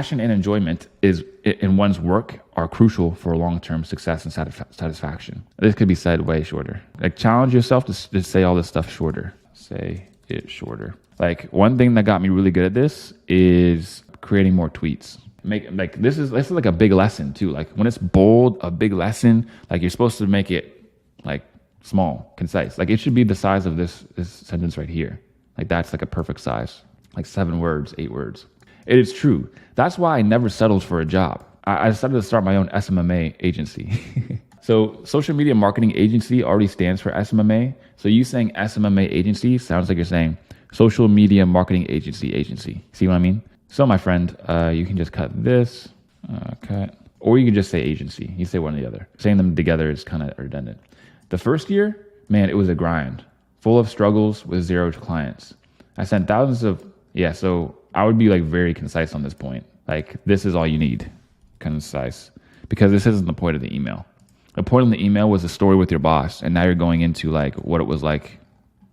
Passion and enjoyment in one's work are crucial for long-term success and satisfaction. This could be said way shorter. Like, challenge yourself to say all this stuff shorter. Say it shorter. Like, one thing that got me really good at this is creating more tweets. This is like a big lesson too. Like, when it's bold, a big lesson, like, you're supposed to make it like small, concise. Like, it should be the size of this sentence right here. Like, that's like a perfect size, like 7 words, 8 words. It is true. That's why I never settled for a job. I decided to start my own SMMA agency. So social media marketing agency already stands for SMMA. So you saying SMMA agency sounds like you're saying social media marketing agency. See what I mean? So my friend, you can just cut this, or you can just say agency. You say one or the other. Saying them together is kind of redundant. The first year, man, it was a grind, full of struggles with 0 clients. I sent thousands of, so I would be like very concise on this point. Like, this is all you need, concise, because this isn't the point of the email. The point of the email was a story with your boss, and now you're going into like what it was like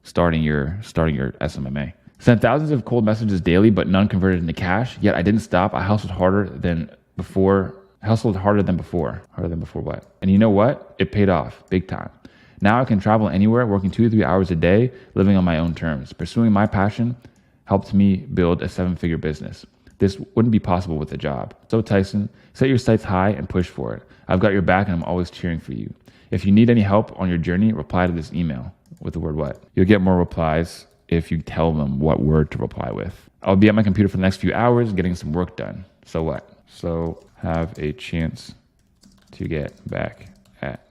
starting your SMMA. Sent thousands of cold messages daily, but none converted into cash. Yet I didn't stop. I hustled harder than before. Harder than before what? And you know what? It paid off big time. Now I can travel anywhere, working 2 to 3 hours a day, living on my own terms. Pursuing my passion helped me build a 7-figure business. This wouldn't be possible with a job. So Tyson, set your sights high and push for it. I've got your back and I'm always cheering for you. If you need any help on your journey, reply to this email with the word what. You'll get more replies if you tell them what word to reply with. I'll be at my computer for the next few hours getting some work done. So what? So have a chance to get back at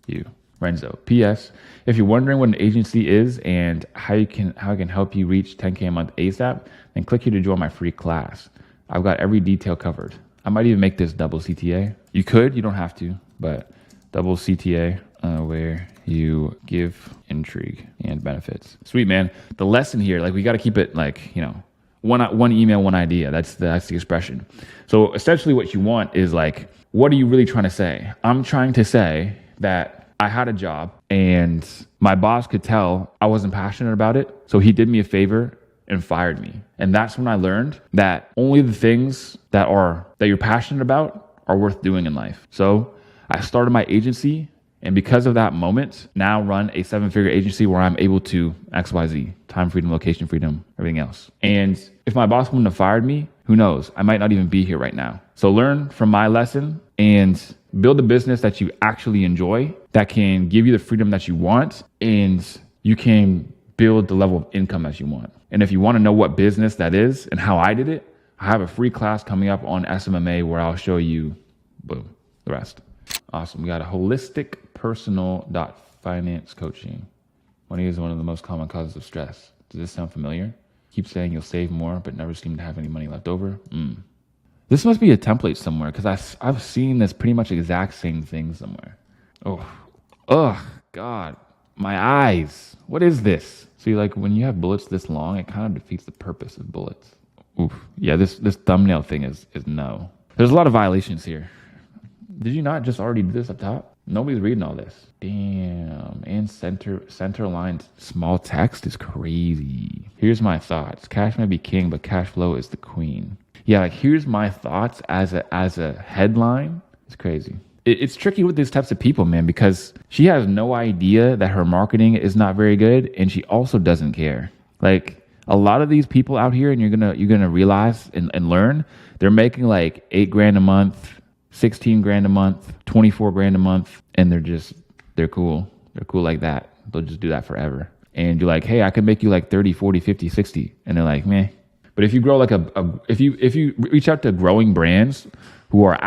you. Renzo. P.S. If you're wondering what an agency is and how I can help you reach 10K a month ASAP, then click here to join my free class. I've got every detail covered. I might even make this double CTA. You could, you don't have to, but double CTA where you give intrigue and benefits. Sweet, man. The lesson here, like, we got to keep it like, one email, one idea. That's the expression. So essentially what you want is like, what are you really trying to say? I'm trying to say that I had a job and my boss could tell I wasn't passionate about it. So he did me a favor and fired me. And that's when I learned that only the things that you're passionate about are worth doing in life. So I started my agency, and because of that moment, now run a 7-figure agency where I'm able to XYZ, time freedom, location freedom, everything else. And if my boss wouldn't have fired me, who knows? I might not even be here right now. So learn from my lesson and build a business that you actually enjoy, that can give you the freedom that you want, and you can build the level of income that you want. And if you want to know what business that is and how I did it, I have a free class coming up on SMMA where I'll show you, boom, the rest. Awesome. We got a holistic personal finance coaching. Money is one of the most common causes of stress. Does this sound familiar? Keep saying you'll save more, but never seem to have any money left over. This must be a template somewhere, because I've seen this pretty much exact same thing somewhere. Oh, God, my eyes. What is this? See, like, when you have bullets this long, it kind of defeats the purpose of bullets. Oof. Yeah, this thumbnail thing is no. There's a lot of violations here. Did you not just already do this up top? Nobody's reading all this. Damn. And center aligned small text is crazy. Here's my thoughts. Cash may be king, but cash flow is the queen. Yeah, like, here's my thoughts as a headline. It's crazy. It's tricky with these types of people, man, because she has no idea that her marketing is not very good, and she also doesn't care. Like, a lot of these people out here, and you're gonna realize and learn, they're making like $8,000 a month, 16 grand a month, 24 grand a month, and they're cool. They're cool like that. They'll just do that forever. And you're like, hey, I can make you like 30, 40, 50, 60. And they're like, meh. But if you grow like if you reach out to growing brands who are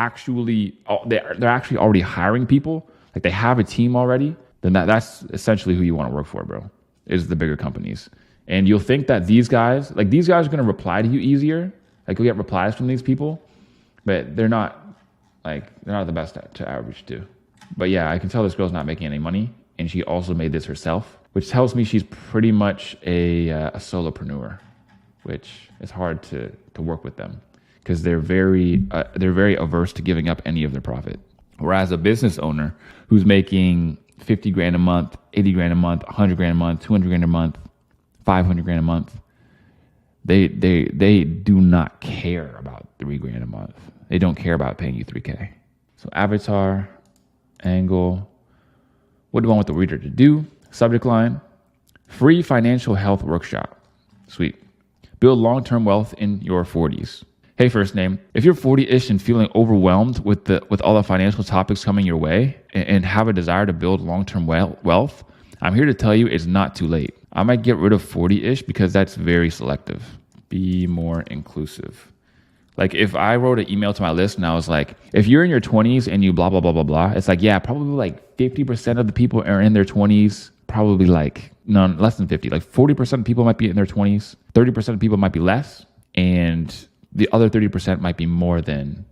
they're actually already hiring people, like they have a team already, then that's essentially who you want to work for, bro, is the bigger companies. And you'll think that these guys are going to reply to you easier. Like, you'll get replies from these people, but they're not the best to outreach to. But yeah, I can tell this girl's not making any money, and she also made this herself, which tells me she's pretty much a solopreneur, which is hard to work with them because they're very averse to giving up any of their profit. Whereas a business owner who's making 50 grand a month, 80 grand a month, 100 grand a month, 200 grand a month, 500 grand a month, They do not care about $3,000 a month. They don't care about paying you $3K. So avatar, angle, what do I want the reader to do? Subject line, free financial health workshop. Sweet. Build long-term wealth in your 40s. Hey, first name, if you're 40-ish and feeling overwhelmed with all the financial topics coming your way and have a desire to build long-term wealth, I'm here to tell you it's not too late. I might get rid of 40-ish because that's very selective. Be more inclusive. Like if I wrote an email to my list and I was like, if you're in your 20s and you blah, blah, blah, blah, blah, it's like, yeah, probably like 50% of the people are in their 20s, probably like, no, less than 50, like 40% of people might be in their 20s, 30% of people might be less, and the other 30% might be more than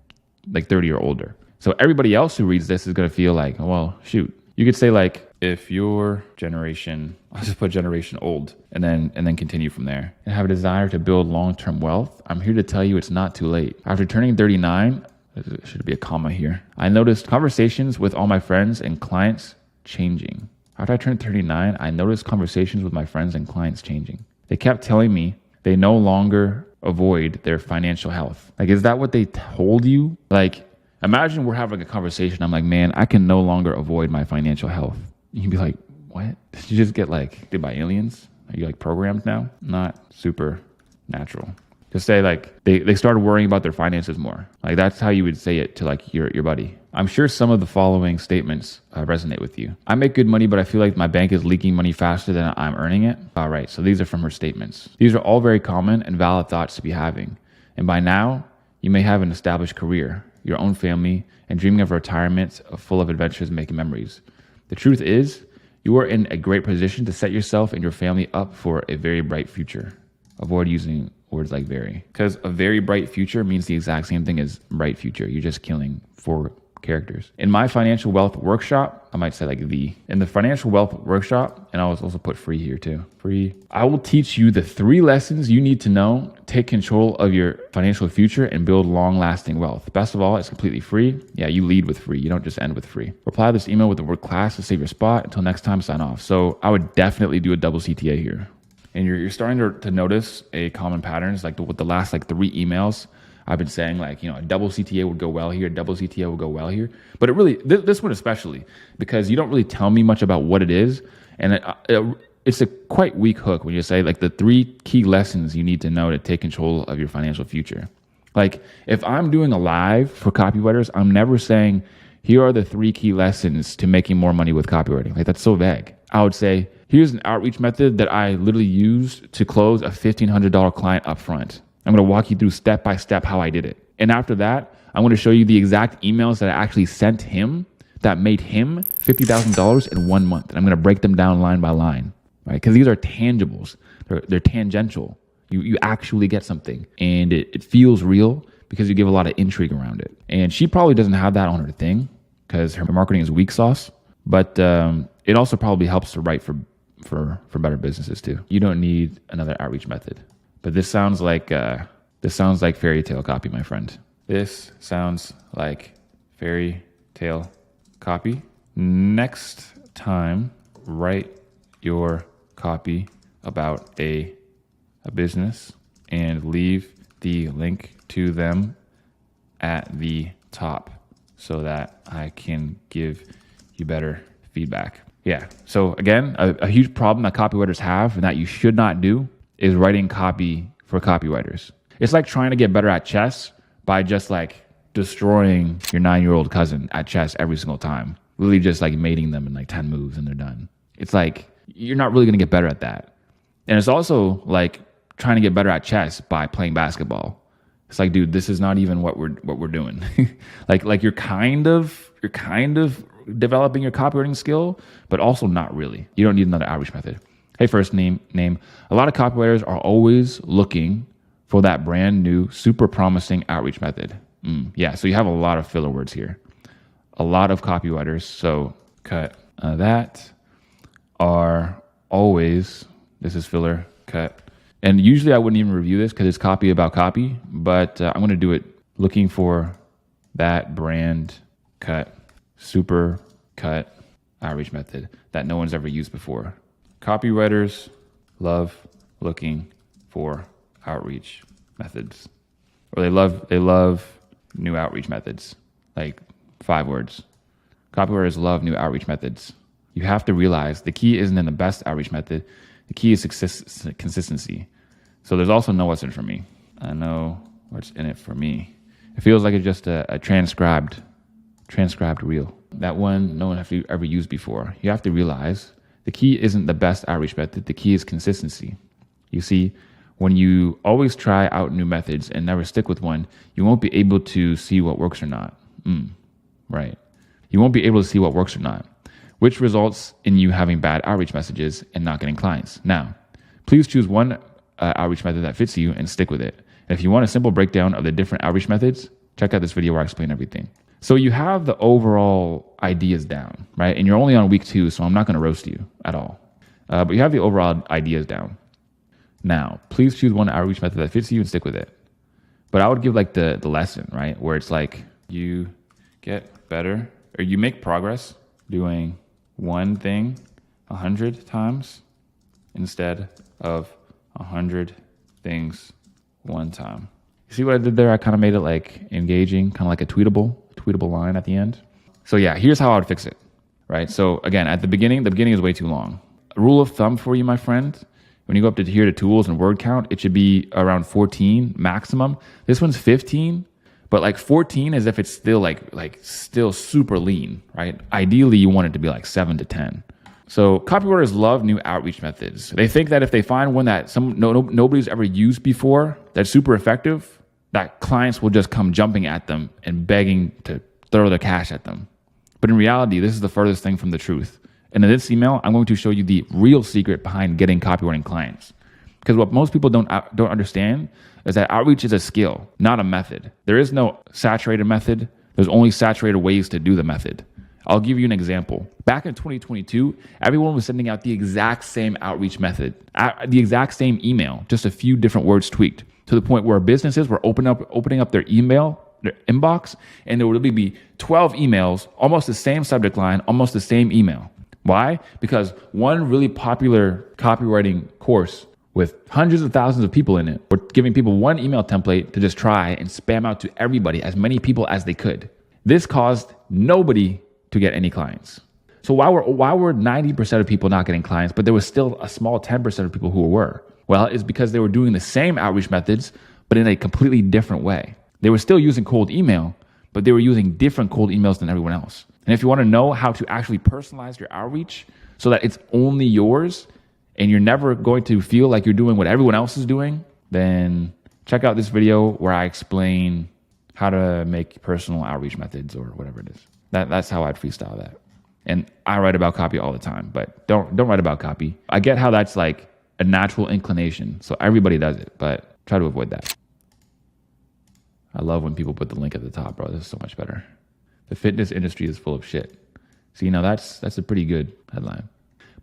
like 30 or older. So everybody else who reads this is going to feel like, well, shoot. You could say like, if your generation, I'll just put generation old and then continue from there, and have a desire to build long-term wealth, I'm here to tell you it's not too late. After turning 39, there should be a comma here, I noticed conversations with all my friends and clients changing. After I turned 39, I noticed conversations with my friends and clients changing. They kept telling me they no longer avoid their financial health. Like, is that what they told you? Like, imagine we're having a conversation. I'm like, man, I can no longer avoid my financial health. You can be like, what? Did you just get like did by aliens? Are you like programmed now? Not super natural. Just say like they started worrying about their finances more. Like that's how you would say it to like your buddy. I'm sure some of the following statements resonate with you. I make good money, but I feel like my bank is leaking money faster than I'm earning it. All right, so these are from her statements. These are all very common and valid thoughts to be having. And by now, you may have an established career, your own family, and dreaming of retirement full of adventures and making memories. The truth is, you are in a great position to set yourself and your family up for a very bright future. Avoid using words like very, because a very bright future means the exact same thing as bright future. You're just killing 4 characters. In my financial wealth workshop, I might say like in the financial wealth workshop, and I'll also put free here too. Free. I will teach you the 3 lessons you need to know, take control of your financial future and build long lasting wealth. Best of all, it's completely free. Yeah, you lead with free. You don't just end with free. Reply to this email with the word class to save your spot. Until next time, sign off. So I would definitely do a double CTA here. And you're starting to notice a common patterns like with the last like 3 emails. I've been saying like, a double CTA would go well here, double CTA would go well here. But it really, this one especially, because you don't really tell me much about what it is. And it's a quite weak hook when you say like the 3 key lessons you need to know to take control of your financial future. Like if I'm doing a live for copywriters, I'm never saying, here are the 3 key lessons to making more money with copywriting. Like that's so vague. I would say, here's an outreach method that I literally used to close a $1,500 client up front. I'm going to walk you through step by step how I did it. And after that, I'm going to show you the exact emails that I actually sent him that made him $50,000 in 1 month. And I'm going to break them down line by line, right? Because these are tangibles. They're tangential. You actually get something. And it feels real because you give a lot of intrigue around it. And she probably doesn't have that on her thing because her marketing is weak sauce. But it also probably helps to write for better businesses too. You don't need another outreach method. But this sounds like fairy tale copy, my friend. This sounds like fairy tale copy. Next time, write your copy about a business and leave the link to them at the top so that I can give you better feedback. Yeah. So again, a huge problem that copywriters have and that you should not do is writing copy for copywriters. It's like trying to get better at chess by just like destroying your 9-year-old cousin at chess every single time. Literally just like mating them in like 10 moves and they're done. It's like, you're not really going to get better at that. And it's also like trying to get better at chess by playing basketball. It's like, dude, this is not even what we're doing. like you're kind of developing your copywriting skill, but also not really. You don't need another outreach method. Hey, first name. A lot of copywriters are always looking for that brand new, super promising outreach method. Yeah, so you have a lot of filler words here. A lot of copywriters, so cut that, are always, this is filler, cut. And usually I wouldn't even review this because it's copy about copy, but I'm going to do it looking for that brand, cut, super cut outreach method that no one's ever used before. Copywriters love looking for outreach methods, or they love new outreach methods, like 5 words. Copywriters love new outreach methods. You have to realize the key isn't in the best outreach method. The key is consistency. So there's also know what's in it for me. I know what's in it for me. It feels like it's just a transcribed reel. That one no one has ever used before. You have to realize the key isn't the best outreach method. The key is consistency. You see, when you always try out new methods and never stick with one, you won't be able to see what works or not. Right. You won't be able to see what works or not, which results in you having bad outreach messages and not getting clients. Now, please choose one outreach method that fits you and stick with it. And if you want a simple breakdown of the different outreach methods, check out this video where I explain everything. So you have the overall ideas down, right? And you're only on week 2, so I'm not going to roast you at all. But you have the overall ideas down. Now, please choose one outreach method that fits you and stick with it. But I would give like the lesson, right? Where it's like you get better or you make progress doing one thing 100 times instead of 100 things one time. You see what I did there? I kind of made it like engaging, kind of like a tweetable line at the end. So yeah, here's how I would fix it, right? So again, at the beginning is way too long. A rule of thumb for you, my friend, when you go up to here to tools and word count, it should be around 14 maximum. This one's 15, but like 14 is if it's still like still super lean, right? Ideally, you want it to be like 7 to 10. So copywriters love new outreach methods. They think that if they find one that nobody's ever used before that's super effective, that clients will just come jumping at them and begging to throw their cash at them. But in reality, this is the furthest thing from the truth. And in this email, I'm going to show you the real secret behind getting copywriting clients. Because what most people don't understand is that outreach is a skill, not a method. There is no saturated method. There's only saturated ways to do the method. I'll give you an example. Back in 2022, everyone was sending out the exact same outreach method, the exact same email, just a few different words tweaked, to the point where businesses were opening up their inbox, and there would be 12 emails, almost the same subject line, almost the same email. Why? Because one really popular copywriting course with hundreds of thousands of people in it were giving people one email template to just try and spam out to everybody, as many people as they could. This caused nobody to get any clients. So why were 90% of people not getting clients, but there was still a small 10% of people who were? Well, it's because they were doing the same outreach methods, but in a completely different way. They were still using cold email, but they were using different cold emails than everyone else. And if you want to know how to actually personalize your outreach so that it's only yours and you're never going to feel like you're doing what everyone else is doing, then check out this video where I explain how to make personal outreach methods or whatever it is. That's how I'd freestyle that. And I write about copy all the time, but don't write about copy. I get how that's like a natural inclination, so everybody does it, but try to avoid that. I love when people put the link at the top, bro. This is so much better. The fitness industry is full of shit. So, that's a pretty good headline.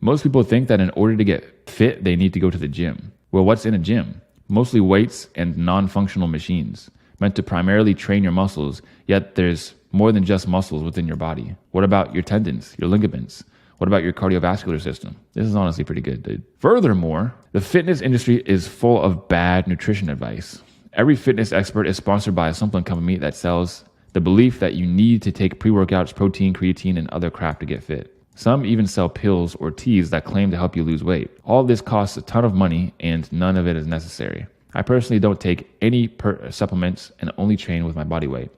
Most people think that in order to get fit, they need to go to the gym. Well, what's in a gym? Mostly weights and non-functional machines meant to primarily train your muscles, yet there's more than just muscles within your body. What about your tendons, your ligaments? What about your cardiovascular system? This is honestly pretty good, dude. Furthermore, the fitness industry is full of bad nutrition advice. Every fitness expert is sponsored by a supplement company that sells the belief that you need to take pre-workouts, protein, creatine, and other crap to get fit. Some even sell pills or teas that claim to help you lose weight. All of this costs a ton of money and none of it is necessary. I personally don't take any supplements and only train with my body weight.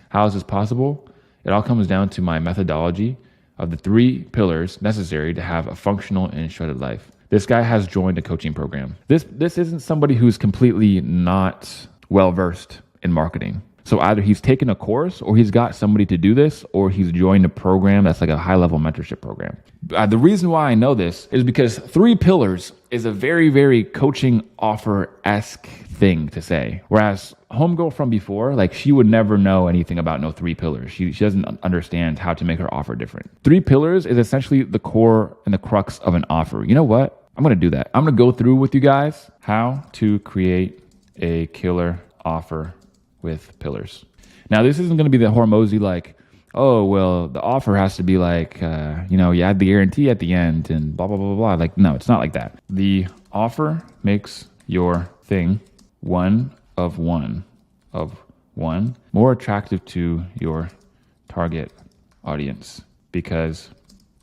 How is this possible? It all comes down to my methodology of the 3 pillars necessary to have a functional and shredded life. This guy has joined a coaching program. This isn't somebody who's completely not well-versed in marketing. So either he's taken a course or he's got somebody to do this or he's joined a program that's like a high-level mentorship program. The reason why I know this is because 3 pillars is a very, very coaching offer-esque thing to say. Whereas homegirl from before, like she would never know anything about no 3 pillars. She doesn't understand how to make her offer different. 3 pillars is essentially the core and the crux of an offer. You know what? I'm going to do that. I'm going to go through with you guys how to create a killer offer with pillars. Now, this isn't going to be the Hormozy like, oh, well, the offer has to be like, you add the guarantee at the end and blah, blah, blah, blah. Like, no, it's not like that. The offer makes your thing one of one, more attractive to your target audience because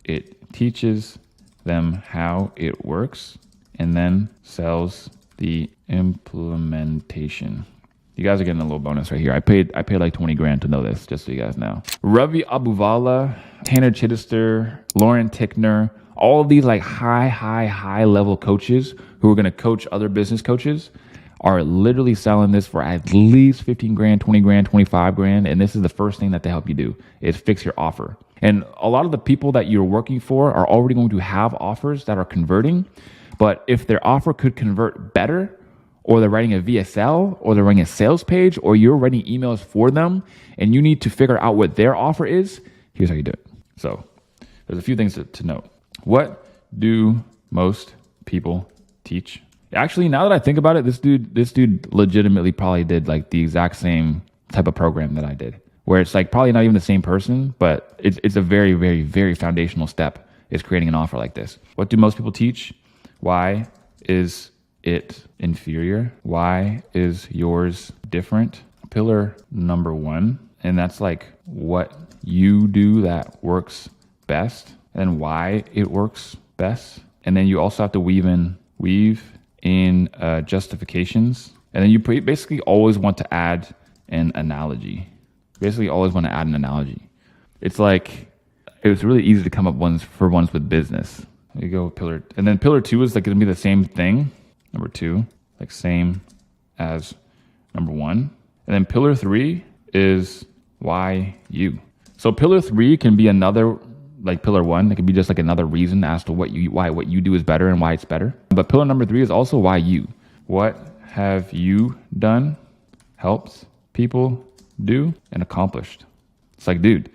it teaches them how it works and then sells the implementation. You guys are getting a little bonus right here. I paid like 20 grand to know this, just so you guys know. Ravi Abuvala, Tanner Chittister, Lauren Tickner, all of these like high level coaches who are going to coach other business coaches are literally selling this for at least 15 grand, 20 grand, 25 grand. And this is the first thing that they help you do is fix your offer. And a lot of the people that you're working for are already going to have offers that are converting. But if their offer could convert better, or they're writing a VSL, or they're writing a sales page, or you're writing emails for them, and you need to figure out what their offer is, here's how you do it. So there's a few things to note. What do most people teach? Actually, now that I think about it, this dude legitimately probably did like the exact same type of program that I did, where it's like probably not even the same person, but it's a very foundational step is creating an offer like this. What do most people teach? Why is it inferior? Why is yours different? Pillar number 1, and that's like what you do that works best and why it works best. And then you also have to weave in justifications. And then you basically always want to add an analogy. It's like, it was really easy to come up ones with business. There you go, pillar. And then pillar 2 is like going to be the same thing. Number 2, like same as number 1. And then pillar 3 is why you. So pillar 3 can be another, like pillar 1, it can be just like another reason as to why what you do is better and why it's better. But pillar number 3 is also why you. What have you done, helped people do, and accomplished? It's like, dude,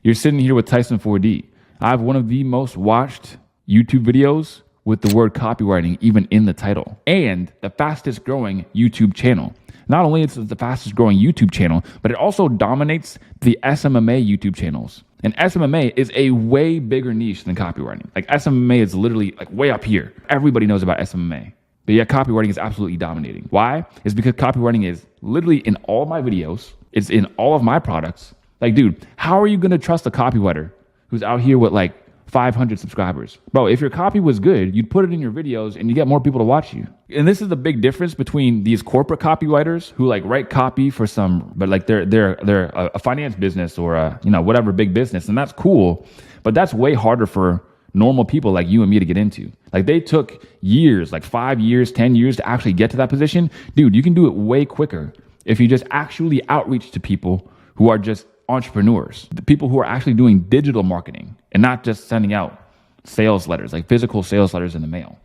you're sitting here with Tayson 4D. I have one of the most watched YouTube videos with the word copywriting even in the title, and the fastest growing YouTube channel. Not only is it the fastest growing YouTube channel, but it also dominates the SMMA YouTube channels. And SMMA is a way bigger niche than copywriting. Like SMMA is literally like way up here. Everybody knows about SMMA. But yet copywriting is absolutely dominating. Why? It's because copywriting is literally in all of my videos. It's in all of my products. Like, dude, how are you going to trust a copywriter who's out here with like 500 subscribers? Bro, if your copy was good, you'd put it in your videos and you get more people to watch you. And this is the big difference between these corporate copywriters who like write copy for some, but like they're a finance business or a, whatever big business. And that's cool, but that's way harder for normal people like you and me to get into. Like they took years, like 5 years, 10 years to actually get to that position. Dude, you can do it way quicker if you just actually outreach to people who are just entrepreneurs, the people who are actually doing digital marketing and not just sending out sales letters, like physical sales letters in the mail.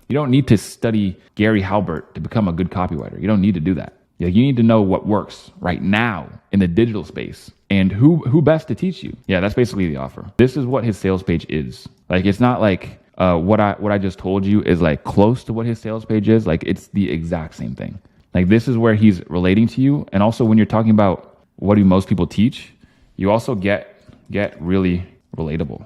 You don't need to study Gary Halbert to become a good copywriter. You don't need to do that. You need to know what works right now in the digital space and who best to teach you. Yeah, that's basically the offer. This is what his sales page is. Like, it's not like what I just told you is like close to what his sales page is. Like, it's the exact same thing. Like, this is where he's relating to you. And also when you're talking about what do most people teach, you also get really relatable.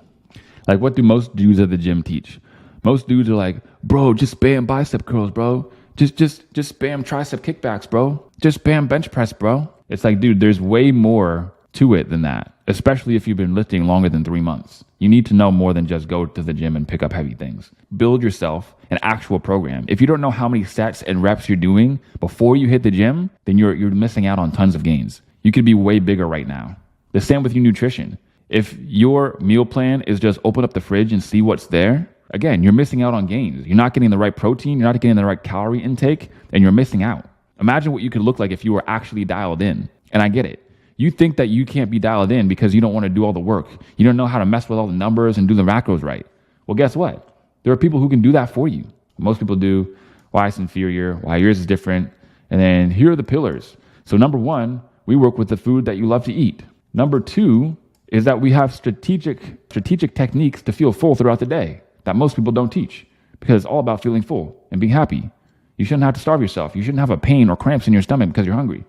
Like, what do most dudes at the gym teach? Most dudes are like, bro, just spam bicep curls, bro. Just spam tricep kickbacks, bro. Just spam bench press, bro. It's like, dude, there's way more to it than that, especially if you've been lifting longer than 3 months. You need to know more than just go to the gym and pick up heavy things. Build yourself an actual program. If you don't know how many sets and reps you're doing before you hit the gym, then you're missing out on tons of gains. You could be way bigger right now. The same with your nutrition. If your meal plan is just open up the fridge and see what's there, again, you're missing out on gains. You're not getting the right protein, you're not getting the right calorie intake, and you're missing out. Imagine what you could look like if you were actually dialed in. And I get it. You think that you can't be dialed in because you don't want to do all the work. You don't know how to mess with all the numbers and do the macros right. Well, guess what? There are people who can do that for you. Most people do. Why it's inferior, why yours is different. And then here are the pillars. So number 1, we work with the food that you love to eat. Number 2 is that we have strategic techniques to feel full throughout the day that most people don't teach, because it's all about feeling full and being happy. You shouldn't have to starve yourself. You shouldn't have a pain or cramps in your stomach because you're hungry.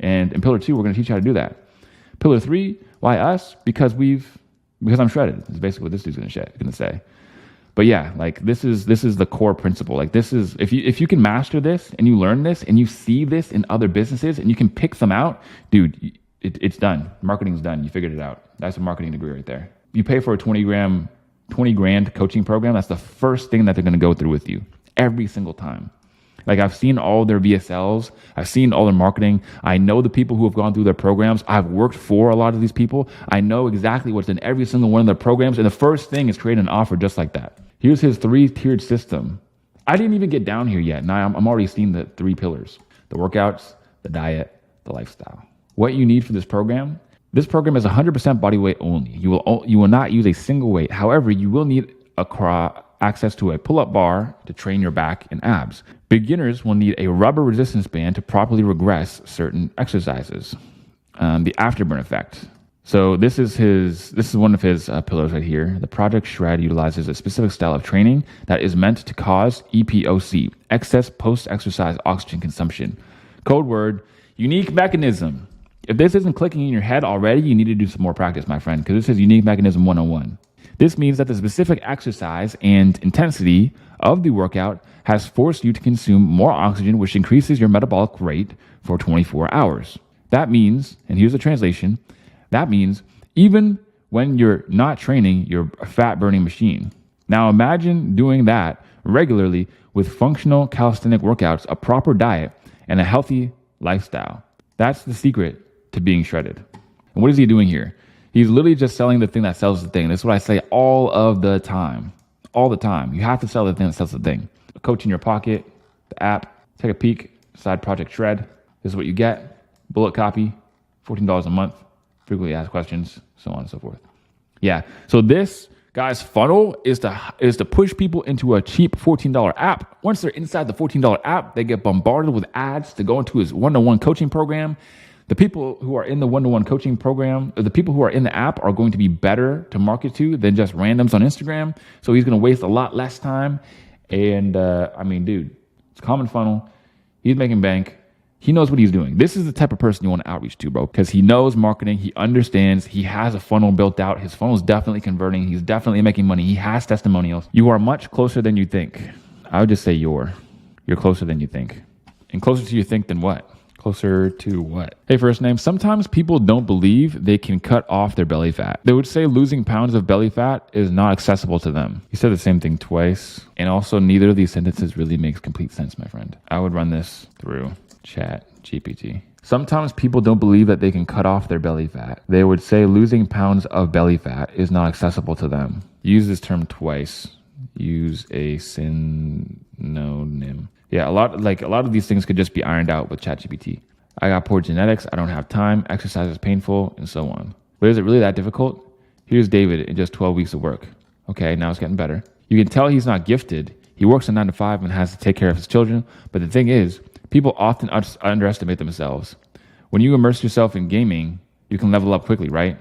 And in pillar 2, we're going to teach you how to do that. Pillar 3, why us? Because I'm shredded. That's basically what this dude's going to say. But yeah, like this is the core principle. Like this is, if you can master this and you learn this and you see this in other businesses and you can pick them out, dude, it's done. Marketing's done. You figured it out. That's a marketing degree right there. You pay for a 20 grand coaching program. That's the first thing that they're going to go through with you every single time. Like I've seen all their VSLs. I've seen all their marketing. I know the people who have gone through their programs. I've worked for a lot of these people. I know exactly what's in every single one of their programs. And the first thing is create an offer just like that. Here's his 3-tiered system. I didn't even get down here yet. Now I'm already seeing the 3 pillars: the workouts, the diet, the lifestyle. What you need for this program is 100% body weight only. You will not use a single weight. However, you will need access to a pull-up bar to train your back and abs. Beginners will need a rubber resistance band to properly regress certain exercises. The afterburn effect. So this is one of his pillars right here. The project shred utilizes a specific style of training that is meant to cause EPOC, excess post-exercise oxygen consumption. Code word, unique mechanism. If this isn't clicking in your head already, you need to do some more practice, my friend, because this is unique mechanism 101. This means that the specific exercise and intensity of the workout has forced you to consume more oxygen, which increases your metabolic rate for 24 hours. That means, and here's the translation, that means even when you're not training, you're a fat burning machine. Now imagine doing that regularly with functional calisthenic workouts, a proper diet, and a healthy lifestyle. That's the secret to being shredded. And what is he doing here? He's literally just selling the thing that sells the thing. This is what I say all of the time. All the time. You have to sell the thing that sells the thing. A coach in your pocket, the app, take a peek, side project shred. This is what you get. Bullet copy, $14 a month, frequently asked questions, so on and so forth. Yeah. So this guy's funnel is to push people into a cheap $14 app. Once they're inside the $14 app, they get bombarded with ads to go into his one-to-one coaching program. The people who are in the one-to-one coaching program, or the people who are in the app, are going to be better to market to than just randoms on Instagram. So he's going to waste a lot less time. And dude, it's a common funnel. He's making bank. He knows what he's doing. This is the type of person you want to outreach to, bro, because he knows marketing. He understands. He has a funnel built out. His funnel is definitely converting. He's definitely making money. He has testimonials. You are much closer than you think. I would just say you're closer than you think. And closer to you think than what? Closer to what? Hey, first name. Sometimes people don't believe they can cut off their belly fat. They would say losing pounds of belly fat is not accessible to them. You said the same thing twice. And also neither of these sentences really makes complete sense, my friend. I would run this through Chat GPT. Sometimes people don't believe that they can cut off their belly fat. They would say losing pounds of belly fat is not accessible to them. Use this term twice. Use a synonym. Yeah, a lot of these things could just be ironed out with ChatGPT. I got poor genetics, I don't have time, exercise is painful, and so on. But is it really that difficult? Here's David in just 12 weeks of work. Okay, now it's getting better. You can tell he's not gifted. He works a 9 to 5 and has to take care of his children. But the thing is, people often underestimate themselves. When you immerse yourself in gaming, you can level up quickly, right?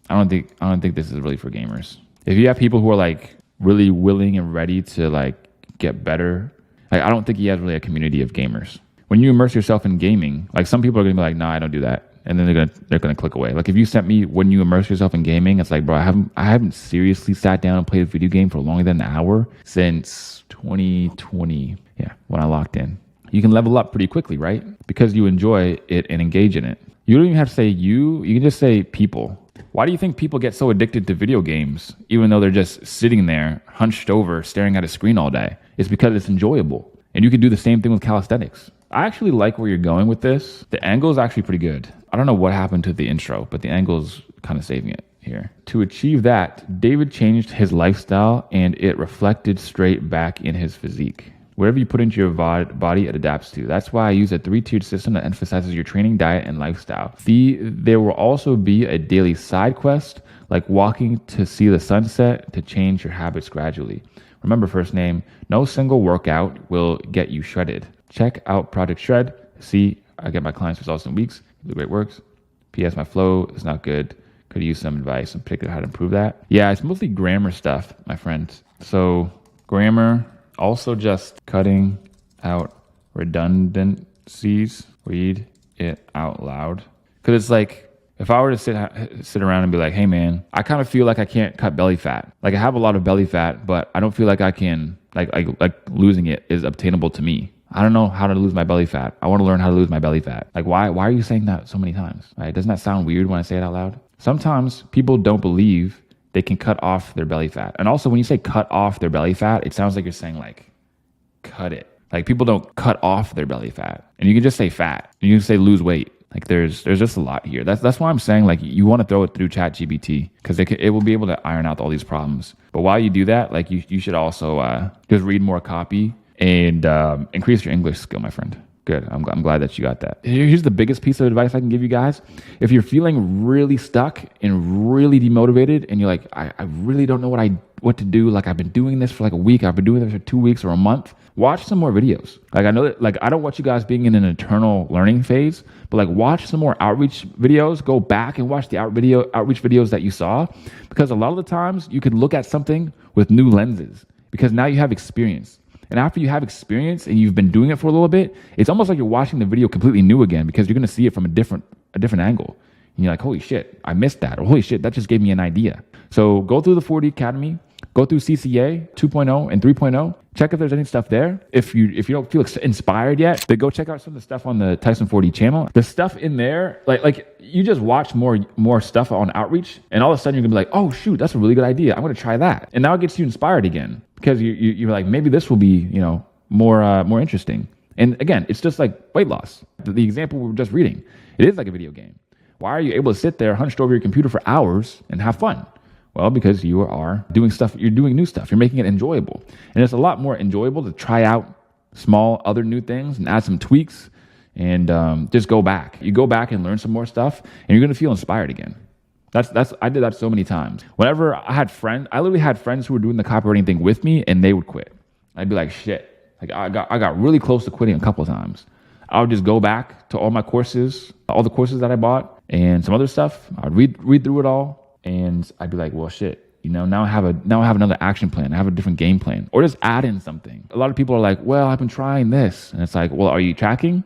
I don't think this is really for gamers. If you have people who are like really willing and ready to like get better, I don't think he has really a community of gamers. When you immerse yourself in gaming, like some people are gonna be like, nah, I don't do that. And then they're gonna click away. Like if you sent me when you immerse yourself in gaming, it's like, bro, I haven't seriously sat down and played a video game for longer than an hour since 2020. Yeah, when I locked in. You can level up pretty quickly, right? Because you enjoy it and engage in it. You don't even have to say you can just say people. Why do you think people get so addicted to video games, even though they're just sitting there, hunched over, staring at a screen all day? It's because it's enjoyable. And you can do the same thing with calisthenics. I actually like where you're going with this. The angle is actually pretty good. I don't know what happened to the intro, but the angle's kind of saving it here. To achieve that, David changed his lifestyle and it reflected straight back in his physique. Whatever you put into your body, it adapts to. That's why I use a 3-tiered system that emphasizes your training, diet, and lifestyle. There will also be a daily side quest, like walking to see the sunset, to change your habits gradually. Remember, first name, no single workout will get you shredded. Check out Project Shred. See, I get my clients results in weeks. The great works. P.S. My flow is not good. Could use some advice on particular how to improve that. Yeah, it's mostly grammar stuff, my friend. So grammar. Also just cutting out redundancies. Read it out loud. Because If I were to sit around and be like, hey man, I kind of feel like I can't cut belly fat. Like I have a lot of belly fat, but I don't feel like I can, like losing it is obtainable to me. I don't know how to lose my belly fat. I want to learn how to lose my belly fat. Like why are you saying that so many times? Right? Doesn't that sound weird when I say it out loud? Sometimes people don't believe they can cut off their belly fat. And also when you say cut off their belly fat, it sounds like you're saying like, cut it. Like people don't cut off their belly fat. And you can just say fat. And you can say lose weight. Like there's just a lot here. That's why I'm saying like you want to throw it through ChatGPT because it will be able to iron out all these problems. But while you do that, like you should also just read more copy and increase your English skill, my friend. Good. I'm glad that you got that. Here's the biggest piece of advice I can give you guys. If you're feeling really stuck and really demotivated and you're like, I really don't know what to do. Like I've been doing this for like a week. I've been doing this for 2 weeks or a month. Watch some more videos. Like I know that, like I don't want you guys being in an eternal learning phase, but like watch some more outreach videos. Go back and watch the outreach videos that you saw, because a lot of the times you could look at something with new lenses because now you have experience. And after you have experience and you've been doing it for a little bit, it's almost like you're watching the video completely new again because you're going to see it from a different angle. And you're like, holy shit, I missed that. Or holy shit, that just gave me an idea. So go through the 4D Academy, go through CCA 2.0 and 3.0. Check if there's any stuff there. If you don't feel inspired yet, then go check out some of the stuff on the Tayson 4D channel. The stuff in there, like you just watch more stuff on outreach, and all of a sudden you're gonna be like, oh shoot, that's a really good idea. I'm gonna try that, and now it gets you inspired again because you're like, maybe this will be more interesting. And again, it's just like weight loss. The example we were just reading, it is like a video game. Why are you able to sit there hunched over your computer for hours and have fun? Well, because you are doing stuff, you're doing new stuff, you're making it enjoyable. And it's a lot more enjoyable to try out small other new things and add some tweaks and just go back. You go back and learn some more stuff and you're going to feel inspired again. I did that so many times. Whenever I literally had friends who were doing the copywriting thing with me and they would quit. I'd be like, shit, like I got really close to quitting a couple of times. I would just go back to all my courses, all the courses that I bought and some other stuff. I'd read through it all. And I'd be like, well, shit, now I have another action plan. I have a different game plan, or just add in something. A lot of people are like, well, I've been trying this. And it's like, well, are you tracking?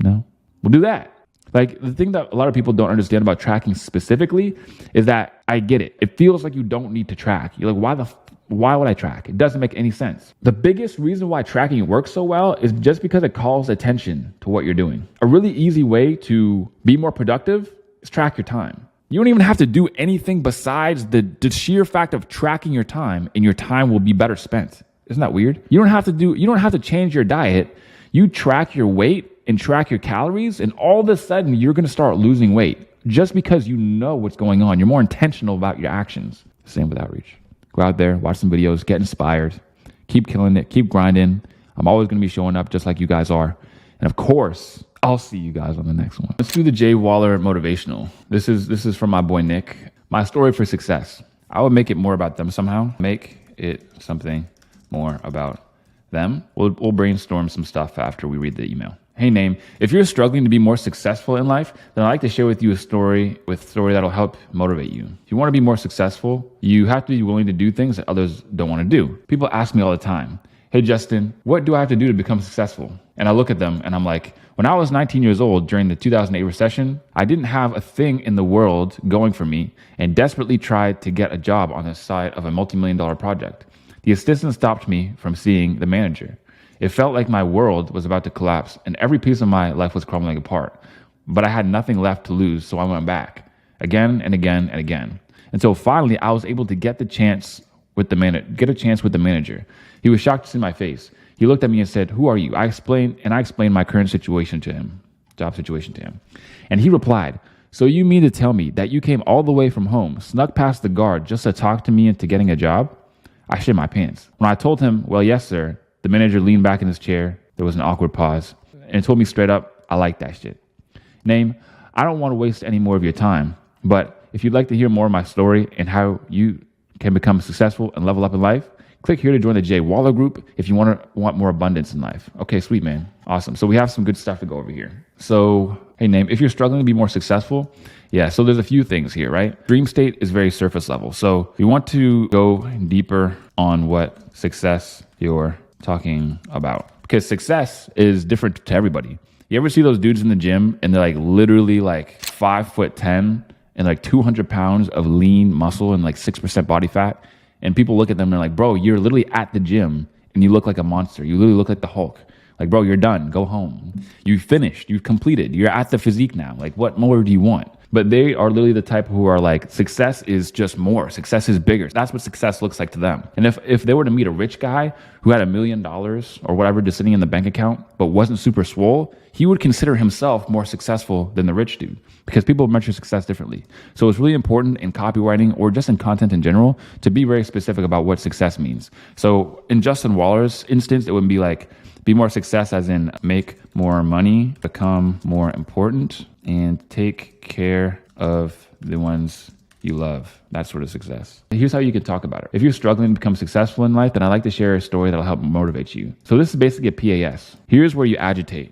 No. We'll do that. Like the thing that a lot of people don't understand about tracking specifically is that I get it. It feels like you don't need to track. You're like, why would I track? It doesn't make any sense. The biggest reason why tracking works so well is just because it calls attention to what you're doing. A really easy way to be more productive is track your time. You don't even have to do anything besides the sheer fact of tracking your time, and your time will be better spent. Isn't that weird? You don't have to change your diet. You track your weight and track your calories, and all of a sudden you're going to start losing weight just because you know what's going on. You're more intentional about your actions. Same with outreach. Go out there, watch some videos, get inspired, keep killing it, keep grinding. I'm always going to be showing up just like you guys are. And of course, I'll see you guys on the next one. Let's do the Jay Waller motivational. This is from my boy Nick. My story for success. I would make it more about them somehow. Make it something more about them. We'll brainstorm some stuff after we read the email. Hey Name, if you're struggling to be more successful in life, then I'd like to share with you a story that'll help motivate you. If you want to be more successful, you have to be willing to do things that others don't want to do. People ask me all the time, hey Justin, what do I have to do to become successful? And I look at them and I'm like, when I was 19 years old during the 2008 recession, I didn't have a thing in the world going for me and desperately tried to get a job on the side of a multi-million-dollar project. The assistant stopped me from seeing the manager. It felt like my world was about to collapse and every piece of my life was crumbling apart. But I had nothing left to lose, so I went back again and again and again. And so finally, I was able to get a chance with the manager. He was shocked to see my face. He looked at me and said, who are you? I explained my current situation to him, job situation to him. And he replied, so you mean to tell me that you came all the way from home, snuck past the guard just to talk to me into getting a job? I shit my pants. When I told him, well, yes, sir, the manager leaned back in his chair. There was an awkward pause and told me straight up, I like that shit. Name, I don't want to waste any more of your time, but if you'd like to hear more of my story and how you can become successful and level up in life, click here to join the Jay Waller group if you want more abundance in life. Okay, sweet, man. Awesome. So we have some good stuff to go over here. So, hey, Name, if you're struggling to be more successful, yeah, so there's a few things here, right? Dream state is very surface level. So we want to go deeper on what success you're talking about, because success is different to everybody. You ever see those dudes in the gym and they're like literally like 5'10" and like 200 pounds of lean muscle and like 6% body fat? And people look at them and they're like, bro, you're literally at the gym and you look like a monster. You literally look like the Hulk. Like, bro, you're done. Go home. You finished. You've completed. You're at the physique now. Like, what more do you want? But they are literally the type who are like, success is just more. Success is bigger. That's what success looks like to them. And if they were to meet a rich guy who had $1 million or whatever just sitting in the bank account, but wasn't super swole, he would consider himself more successful than the rich dude, because people measure success differently. So it's really important in copywriting or just in content in general to be very specific about what success means. So in Justin Waller's instance, it would be like, be more success as in make more money, become more important, and take care of the ones you love. That sort of success. Here's how you can talk about it. If you're struggling to become successful in life, then I'd like to share a story that'll help motivate you. So this is basically a PAS. Here's where you agitate.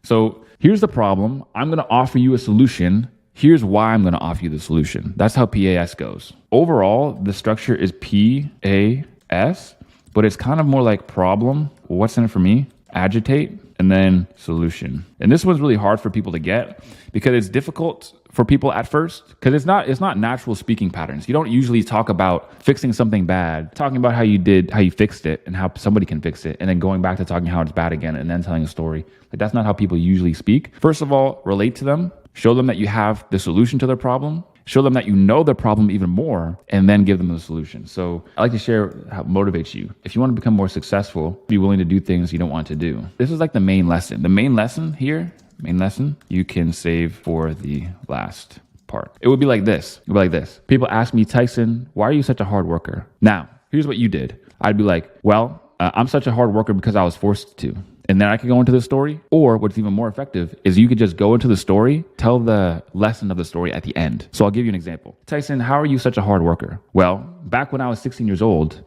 So here's the problem. I'm going to offer you a solution. Here's why I'm going to offer you the solution. That's how PAS goes. Overall, the structure is PAS, but it's kind of more like problem. What's in it for me? Agitate, and then solution. And this one's really hard for people to get because it's difficult for people at first, because it's not natural speaking patterns. You don't usually talk about fixing something bad, talking about how you fixed it and how somebody can fix it, and then going back to talking how it's bad again and then telling a story. Like, that's not how people usually speak. First of all, relate to them, show them that you have the solution to their problem, show them that you know their problem even more, and then give them the solution. So I like to share how it motivates you. If you want to become more successful, be willing to do things you don't want to do. This is like the main lesson. The main lesson here, you can save for the last part. It would be like this. It would be like this. People ask me, Tyson, why are you such a hard worker? Now, here's what you did. I'd be like, well, I'm such a hard worker because I was forced to. And then I could go into the story. Or what's even more effective is you could just go into the story, tell the lesson of the story at the end. So I'll give you an example. Tyson, how are you such a hard worker? Well, back when I was 16 years old,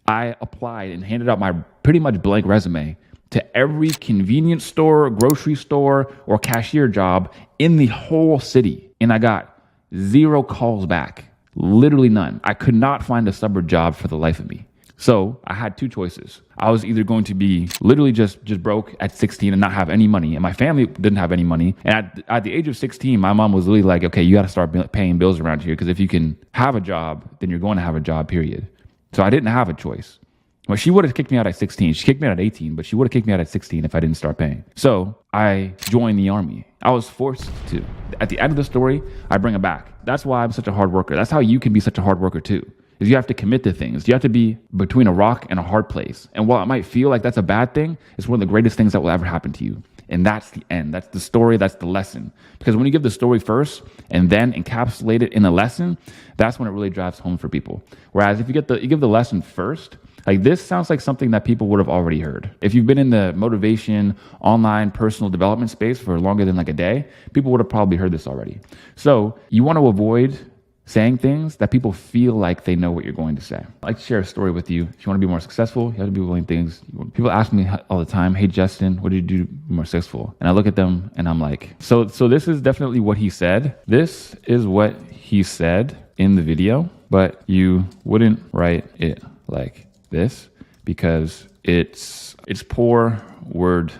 I applied and handed out my pretty much blank resume to every convenience store, grocery store, or cashier job in the whole city. And I got 0 calls back, literally none. I could not find a suburb job for the life of me. So I had 2 choices. I was either going to be literally just broke at 16 and not have any money, and my family didn't have any money. And at the age of 16, my mom was literally like, okay, you got to start paying bills around here, because if you can have a job, then you're going to have a job, period. So I didn't have a choice. Well, she would have kicked me out at 16. She kicked me out at 18, but she would have kicked me out at 16 if I didn't start paying. So I joined the army. I was forced to. At the end of the story, I bring it back. That's why I'm such a hard worker. That's how you can be such a hard worker too. Is you have to commit to things. You have to be between a rock and a hard place. And while it might feel like that's a bad thing, it's one of the greatest things that will ever happen to you. And that's the end. That's the story. That's the lesson. Because when you give the story first and then encapsulate it in a lesson, that's when it really drives home for people. Whereas if you give the lesson first, like, this sounds like something that people would have already heard. If you've been in the motivation, online, personal development space for longer than like a day, people would have probably heard this already. So you want to avoid saying things that people feel like they know what you're going to say. I like to share a story with you. If you want to be more successful, you have to be willing things. People ask me all the time, hey, Justin, what did you do to be more successful? And I look at them and I'm like, so this is definitely what he said. This is what he said in the video, but you wouldn't write it like this because it's poor word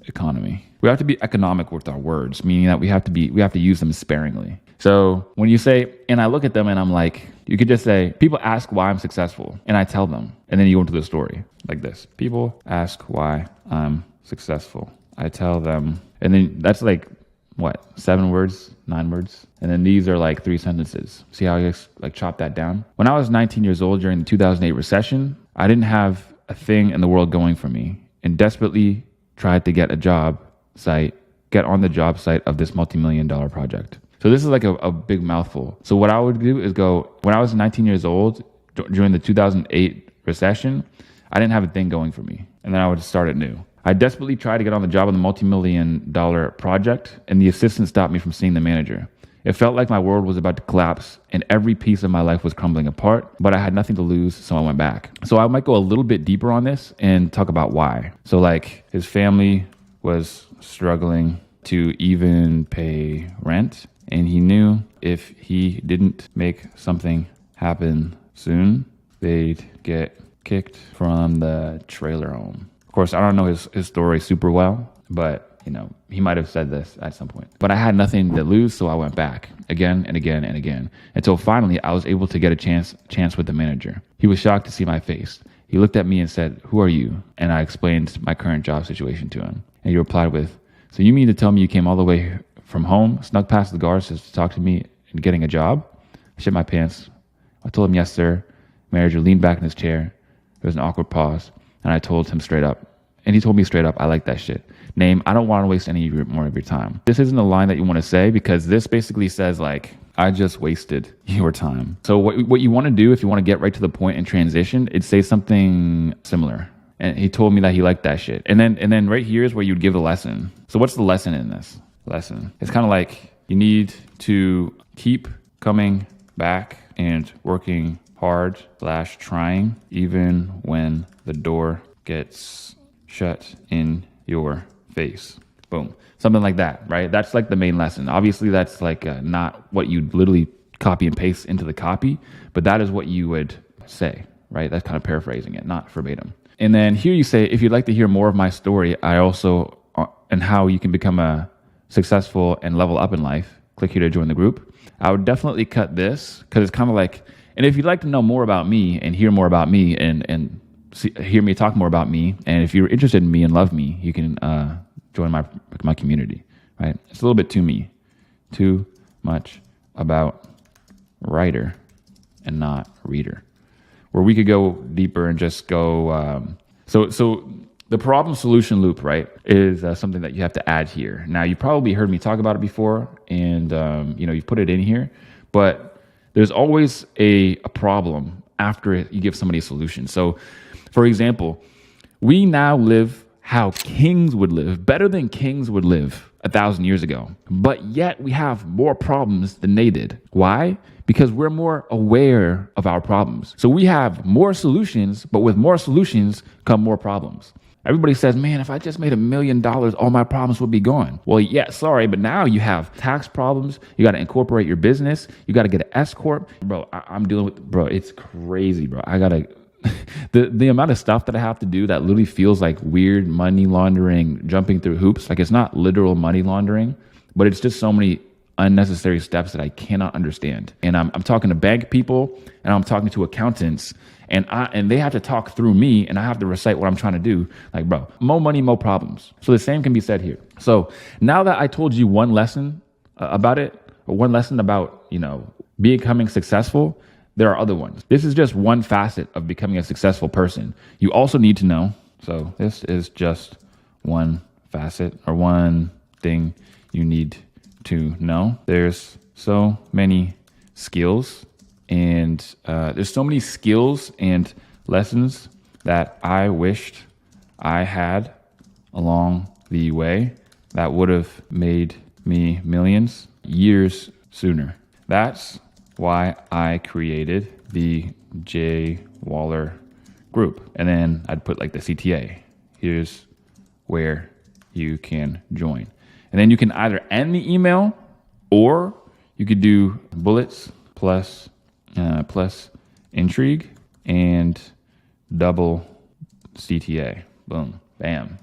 economy. We have to be economic with our words, meaning that we have to use them sparingly. So when you say, and I look at them and I'm like, you could just say, people ask why I'm successful, and I tell them, and then you go into the story like this. People ask why I'm successful. I tell them, and then that's like, what, 7 words, 9 words? And then these are like 3 sentences. See how I just like chop that down? When I was 19 years old during the 2008 recession, I didn't have a thing in the world going for me and desperately tried to get on the job site of this multi-million-dollar project. So this is like a big mouthful. So what I would do is go, when I was 19 years old, during the 2008 recession, I didn't have a thing going for me. And then I would start it new. I desperately tried to get on the job on the multi-million-dollar project, and the assistant stopped me from seeing the manager. It felt like my world was about to collapse and every piece of my life was crumbling apart, but I had nothing to lose, so I went back. So I might go a little bit deeper on this and talk about why. So like, his family was struggling to even pay rent, and he knew if he didn't make something happen soon, they'd get kicked from the trailer home. Of course, I don't know his story super well, but he might have said this at some point. But I had nothing to lose, so I went back again and again and again until finally I was able to get a chance with the manager. He was shocked to see my face. He looked at me and said, "Who are you?" And I explained my current job situation to him. And he replied with, "So you mean to tell me you came all the way from home, snuck past the guards to talk to me and getting a job?" I shit my pants. I told him, "Yes, sir." Manager leaned back in his chair. There was an awkward pause. And I told him straight up. And he told me straight up, "I like that shit. Name, I don't want to waste any more of your time." This isn't a line that you want to say because this basically says like, I just wasted your time. So what you want to do if you want to get right to the point and transition, it's say something similar. And he told me that he liked that shit. And then right here is where you'd give the lesson. So what's the lesson in this? Lesson. It's kind of like you need to keep coming back and working hard / trying even when the door gets shut in your face. Boom. Something like that, right? That's like the main lesson. Obviously, that's like not what you'd literally copy and paste into the copy, but that is what you would say, right? That's kind of paraphrasing it, not verbatim. And then here you say, if you'd like to hear more of my story, I also, and how you can become a successful and level up in life, click here to join the group. I would definitely cut this because it's kind of like, and if you'd like to know more about me and hear more about me and hear me talk more about me, and if you're interested in me and love me, you can join my community, right? It's a little bit too much about writer and not reader, where we could go deeper and just go. So the problem solution loop, right, is something that you have to add here. Now, you probably heard me talk about it before, and you've put it in here, but there's always a problem after you give somebody a solution. So, for example, we now live how kings would live, better than kings would live 1,000 years ago. But yet we have more problems than they did. Why? Because we're more aware of our problems. So we have more solutions, but with more solutions come more problems. Everybody says, man, if I just made $1 million, all my problems would be gone. Well, yeah, sorry, but now you have tax problems. You got to incorporate your business. You got to get an S corp. Bro, I'm dealing with, it's crazy, bro. I got to, the amount of stuff that I have to do that literally feels like weird money laundering, jumping through hoops. Like it's not literal money laundering, but it's just so many unnecessary steps that I cannot understand. And I'm talking to bank people and I'm talking to accountants and they have to talk through me and I have to recite what I'm trying to do. Like, bro, more money, more problems. So the same can be said here. So now that I told you one lesson about it, or one lesson about, becoming successful, there are other ones. This is just one facet of becoming a successful person. You also need to know. So this is just one facet or one thing you need to know. There's so many skills and lessons that I wished I had along the way that would have made me millions years sooner. That's why I created the J Waller group. And then I'd put like the CTA. Here's where you can join. And then you can either end the email or you could do bullets plus intrigue and double CTA. Boom, bam.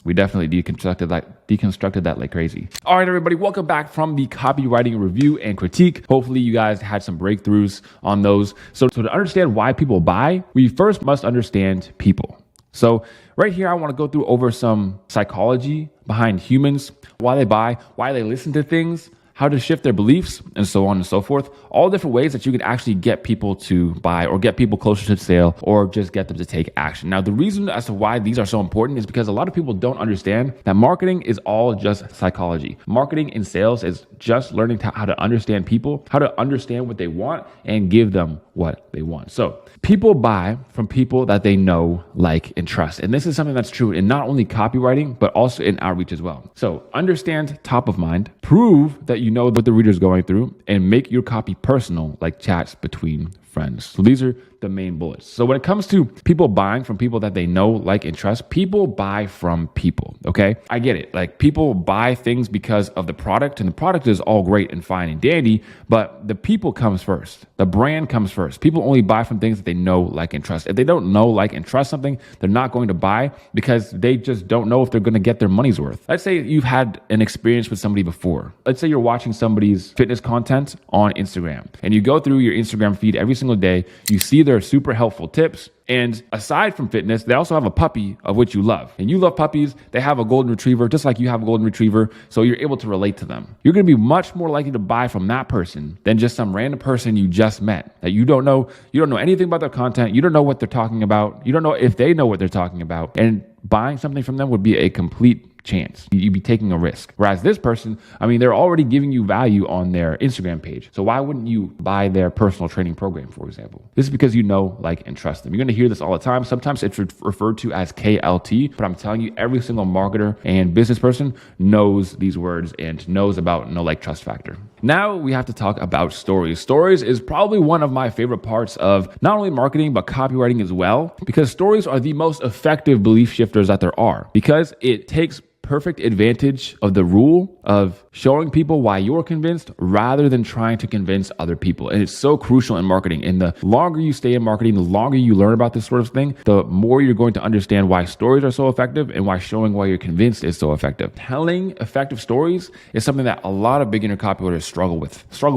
We definitely deconstructed that like crazy. All right, everybody, welcome back from the copywriting review and critique. Hopefully you guys had some breakthroughs on those. So to understand why people buy, we first must understand people. So right here, I want to go through over some psychology behind humans, why they buy, why they listen to things, how to shift their beliefs, and so on and so forth. All different ways that you can actually get people to buy or get people closer to the sale or just get them to take action. Now, the reason as to why these are so important is because a lot of people don't understand that marketing is all just psychology. Marketing in sales is just learning how to understand people, how to understand what they want and give them what they want. So people buy from people that they know, like, and trust. And this is something that's true in not only copywriting, but also in outreach as well. So understand top of mind, prove that you know what the reader is going through, and make your copy personal, like chats between friends. So these are the main bullets. So when it comes to people buying from people that they know, like, and trust, people buy from people, okay? I get it. Like, people buy things because of the product, and the product is all great and fine and dandy, but the people comes first. The brand comes first. People only buy from things that they know, like, and trust. If they don't know, like, and trust something, they're not going to buy because they just don't know if they're going to get their money's worth. Let's say you've had an experience with somebody before. Let's say you're watching somebody's fitness content on Instagram, and you go through your Instagram feed every single day. You see their super helpful tips. And aside from fitness, they also have a puppy of which you love. And you love puppies. They have a golden retriever, just like you have a golden retriever. So you're able to relate to them. You're going to be much more likely to buy from that person than just some random person you just met that you don't know. You don't know anything about their content. You don't know what they're talking about. You don't know if they know what they're talking about. And buying something from them would be a complete chance. You'd be taking a risk. Whereas this person, I mean, they're already giving you value on their Instagram page. So why wouldn't you buy their personal training program, for example? This is because you know, like, and trust them. You're going to hear this all the time. Sometimes it's referred to as KLT, but I'm telling you, every single marketer and business person knows these words and knows about know, like, trust factor. Now we have to talk about stories. Stories is probably one of my favorite parts of not only marketing, but copywriting as well, because stories are the most effective belief shifters that there are, because it takes perfect advantage of the rule of showing people why you're convinced rather than trying to convince other people. And it's so crucial in marketing. And the longer you stay in marketing, the longer you learn about this sort of thing, the more you're going to understand why stories are so effective and why showing why you're convinced is so effective. Telling effective stories is something that a lot of beginner copywriters struggle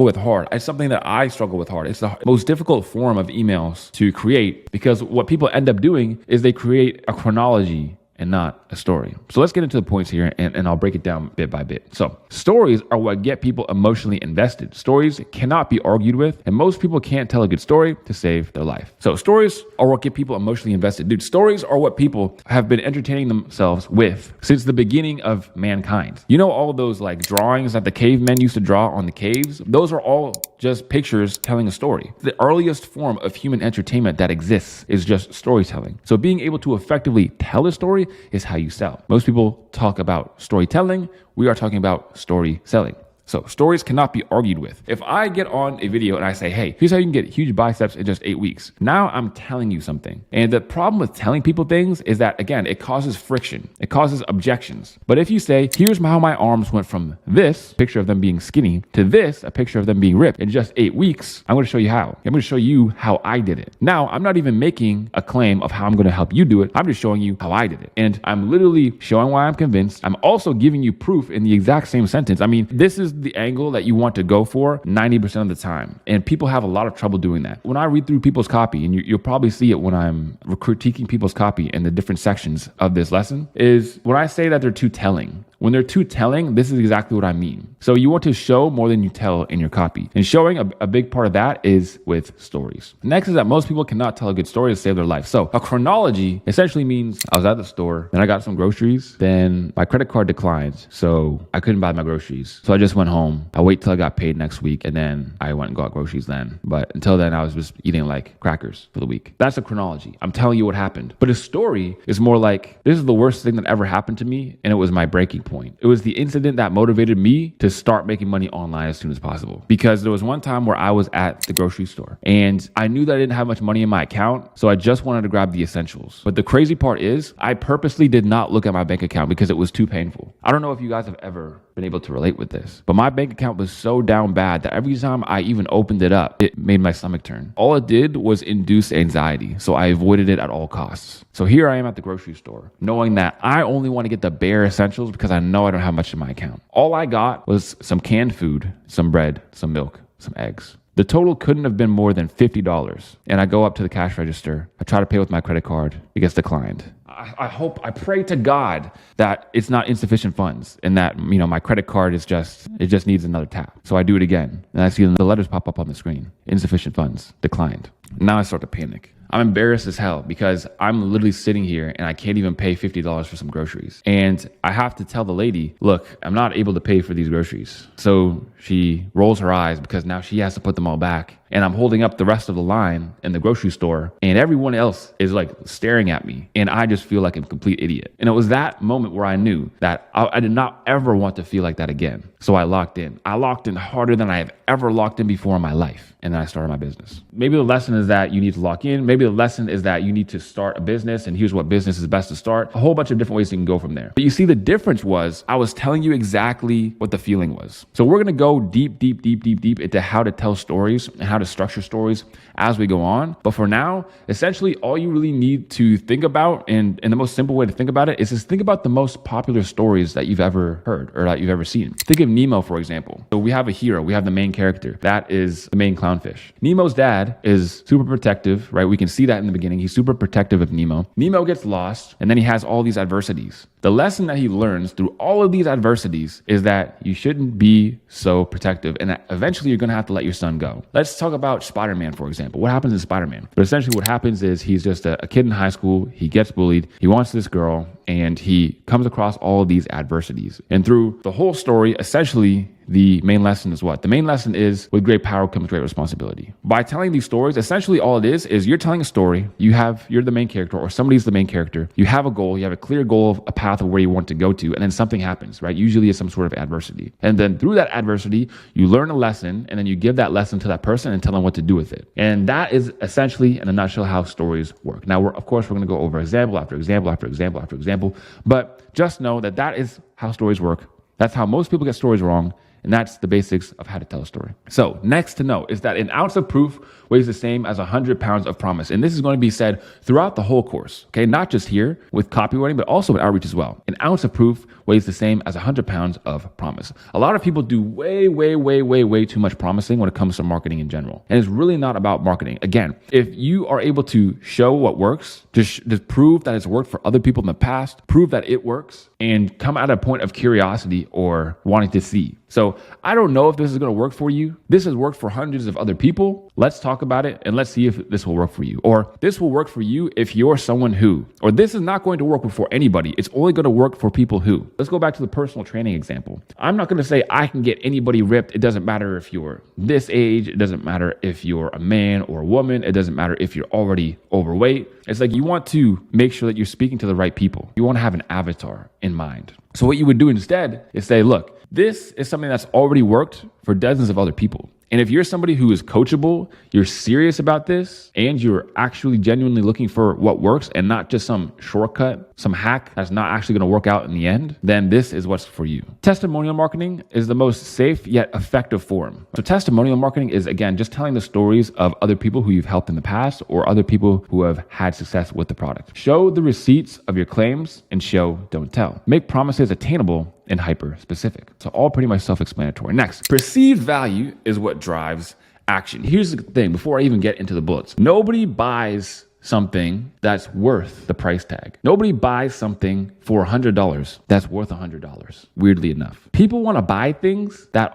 with hard. It's something that I struggle with hard. It's the most difficult form of emails to create, because what people end up doing is they create a chronology and not a story. So let's get into the points here, and I'll break it down bit by bit. So stories are what get people emotionally invested. Stories cannot be argued with, and most people can't tell a good story to save their life. So stories are what get people emotionally invested. Dude, stories are what people have been entertaining themselves with since the beginning of mankind. You know, all of those like drawings that the cavemen used to draw on the caves? Those are all just pictures telling a story. The earliest form of human entertainment that exists is just storytelling. So being able to effectively tell a story is how you sell. Most people talk about storytelling. We are talking about story selling. So stories cannot be argued with. If I get on a video and I say, hey, here's how you can get huge biceps in just 8 weeks. Now I'm telling you something. And the problem with telling people things is that, again, it causes friction. It causes objections. But if you say, here's how my arms went from this picture of them being skinny to this, a picture of them being ripped in just 8 weeks, I'm going to show you how. I'm going to show you how I did it. Now, I'm not even making a claim of how I'm going to help you do it. I'm just showing you how I did it. And I'm literally showing why I'm convinced. I'm also giving you proof in the exact same sentence. I mean, this is the angle that you want to go for 90% of the time. And people have a lot of trouble doing that. When I read through people's copy, and you'll probably see it when I'm critiquing people's copy in the different sections of this lesson, is when I say that they're too telling. When they're too telling, this is exactly what I mean. So you want to show more than you tell in your copy. And showing a big part of that is with stories. Next is that most people cannot tell a good story to save their life. So a chronology essentially means I was at the store, then I got some groceries, then my credit card declined, so I couldn't buy my groceries. So I just went home. I wait till I got paid next week, and then I went and got groceries then. But until then, I was just eating like crackers for the week. That's a chronology. I'm telling you what happened. But a story is more like, this is the worst thing that ever happened to me, and it was my breaking point. It was the incident that motivated me to start making money online as soon as possible. Because there was one time where I was at the grocery store and I knew that I didn't have much money in my account, so I just wanted to grab the essentials. But the crazy part is I purposely did not look at my bank account because it was too painful. I don't know if you guys have ever been able to relate with this, but my bank account was so down bad that every time I even opened it up, it made my stomach turn. All it did was induce anxiety, so I avoided it at all costs. So here I am at the grocery store, knowing that I only want to get the bare essentials because I know I don't have much in my account. All I got was some canned food, some bread, some milk, some eggs. The total couldn't have been more than $50. And I go up to the cash register. I try to pay with my credit card. It gets declined. I pray to God that it's not insufficient funds and that, my credit card it just needs another tap. So I do it again. And I see the letters pop up on the screen. Insufficient funds, declined. Now I start to panic. I'm embarrassed as hell because I'm literally sitting here and I can't even pay $50 for some groceries. And I have to tell the lady, look, I'm not able to pay for these groceries. So she rolls her eyes because now she has to put them all back. and I'm holding up the rest of the line in the grocery store and everyone else is like staring at me and I just feel like a complete idiot. And it was that moment where I knew that I did not ever want to feel like that again. So I locked in. I locked in harder than I have ever locked in before in my life. And then I started my business. Maybe the lesson is that you need to lock in. Maybe the lesson is that you need to start a business and here's what business is best to start. A whole bunch of different ways you can go from there. But you see, the difference was I was telling you exactly what the feeling was. So we're going to go deep into how to tell stories and how to structure stories as we go on. But for now, essentially all you really need to think about, and the most simple way to think about it is just think about the most popular stories that you've ever heard or that you've ever seen. Think of Nemo, for example. So we have a hero, we have the main character. That is the main clownfish. Nemo's dad is super protective, right? We can see that in the beginning. He's super protective of Nemo. Nemo gets lost and then he has all these adversities. The lesson that he learns through all of these adversities is that you shouldn't be so protective and that eventually you're going to have to let your son go. Let's talk about Spider-Man, for example. What happens in Spider-Man? But essentially what happens is he's just a kid in high school. He gets bullied. He wants this girl and he comes across all of these adversities. And through the whole story, essentially, the main lesson is what? The main lesson is with great power comes great responsibility. By telling these stories, essentially all it is you're telling a story. You're the main character or somebody's the main character. You have a goal. You have a clear goal of a path of where you want to go to. And then something happens, right? Usually it's some sort of adversity. And then through that adversity, you learn a lesson and then you give that lesson to that person and tell them what to do with it. And that is essentially in a nutshell how stories work. Now, we're going to go over example after example after example after example, but just know that that is how stories work. That's how most people get stories wrong. And that's the basics of how to tell a story. So next to know is that an ounce of proof weighs the same as 100 pounds of promise. And this is going to be said throughout the whole course, okay? Not just here with copywriting, but also with outreach as well. An ounce of proof weighs the same as 100 pounds of promise. A lot of people do way too much promising when it comes to marketing in general. And it's really not about marketing. Again, if you are able to show what works, just prove that it's worked for other people in the past, prove that it works, and come at a point of curiosity or wanting to see. So I don't know if this is going to work for you. This has worked for hundreds of other people. Let's talk about it and let's see if this will work for you. Or this will work for you if you're someone who, or this is not going to work for anybody. It's only going to work for people who. Let's go back to the personal training example. I'm not going to say I can get anybody ripped. It doesn't matter if you're this age. It doesn't matter if you're a man or a woman. It doesn't matter if you're already overweight. It's like you want to make sure that you're speaking to the right people. You want to have an avatar in mind. So what you would do instead is say, look, this is something that's already worked for dozens of other people. And if you're somebody who is coachable, you're serious about this, and you're actually genuinely looking for what works and not just some shortcut, some hack that's not actually going to work out in the end, then this is what's for you. Testimonial marketing is the most safe yet effective form. So testimonial marketing is, again, just telling the stories of other people who you've helped in the past or other people who have had success with the product. Show the receipts of your claims and show, don't tell. Make promises attainable and hyper specific. So all pretty much self-explanatory. Next, perceived value is what drives action. Here's the thing, before I even get into the bullets, nobody buys something that's worth the price tag. Nobody buys something for $100 that's worth $100, weirdly enough. People want to buy things that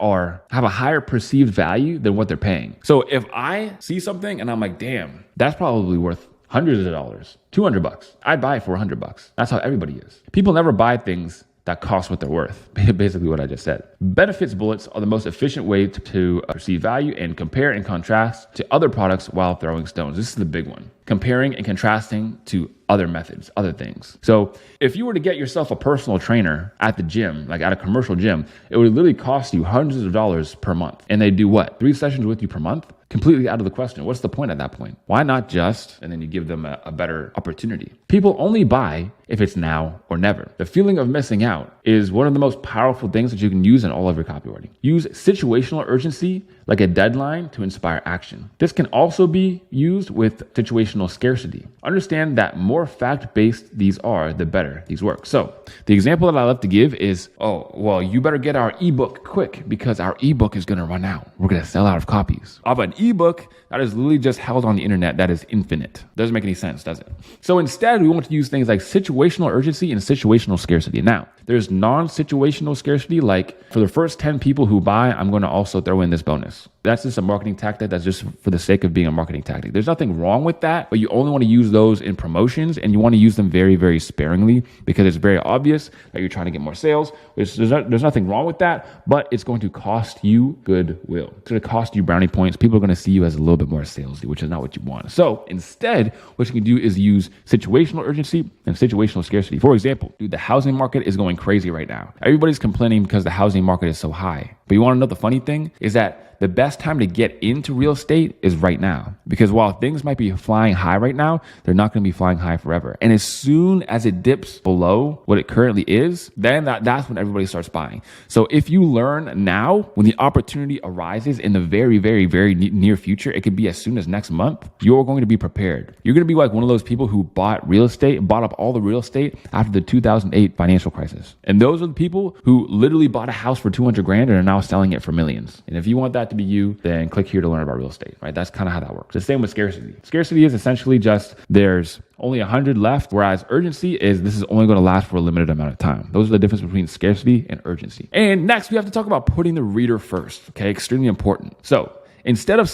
have a higher perceived value than what they're paying. So if I see something and I'm like, damn, that's probably worth hundreds of dollars, $200, I'd buy it for $100. That's how everybody is. People never buy things that cost what they're worth. Basically what I just said. Benefits bullets are the most efficient way to perceive value and compare and contrast to other products while throwing stones. This is the big one. Comparing and contrasting to other methods, other things. So if you were to get yourself a personal trainer at the gym, like at a commercial gym, it would literally cost you hundreds of dollars per month. And they do what? 3 sessions with you per month? Completely out of the question. What's the point at that point? Why not just, and then you give them a better opportunity. People only buy if it's now or never. The feeling of missing out is one of the most powerful things that you can use in all of your copywriting. Use situational urgency like a deadline to inspire action. This can also be used with situational scarcity. Understand that more fact-based these are, the better these work. So the example that I love to give is, oh, well, you better get our ebook quick because our ebook is going to run out. We're going to sell out of copies of an ebook that is literally just held on the internet that is infinite. Doesn't make any sense, does it? So instead, we want to use things like situational urgency and situational scarcity. Now, there's non-situational scarcity, like for the first 10 people who buy, I'm going to also throw in this bonus. That's just a marketing tactic. That's just for the sake of being a marketing tactic. There's nothing wrong with that, but you only want to use those in promotions situations, and you want to use them very, very sparingly because it's very obvious that you're trying to get more sales, which there's nothing wrong with that, but it's going to cost you goodwill. It's going to cost you brownie points. People are going to see you as a little bit more salesy, which is not what you want. So instead, what you can do is use situational urgency and situational scarcity. For example, dude, the housing market is going crazy right now. Everybody's complaining because the housing market is so high. But you want to know the funny thing is that the best time to get into real estate is right now. Because while things might be flying high right now, they're not going to be flying high forever. And as soon as it dips below what it currently is, then that's when everybody starts buying. So if you learn now, when the opportunity arises in the very, very, very near future, it could be as soon as next month, you're going to be prepared. You're going to be like one of those people who bought up all the real estate after the 2008 financial crisis. And those are the people who literally bought a house for 200 grand and are now selling it for millions. And if you want that to be you, then click here to learn about real estate, right? That's kind of how that works. The same with scarcity. Scarcity is essentially just there's only 100 left, whereas urgency is this is only going to last for a limited amount of time. Those are the difference between scarcity and urgency. And next, we have to talk about putting the reader first, okay? Extremely important. So instead of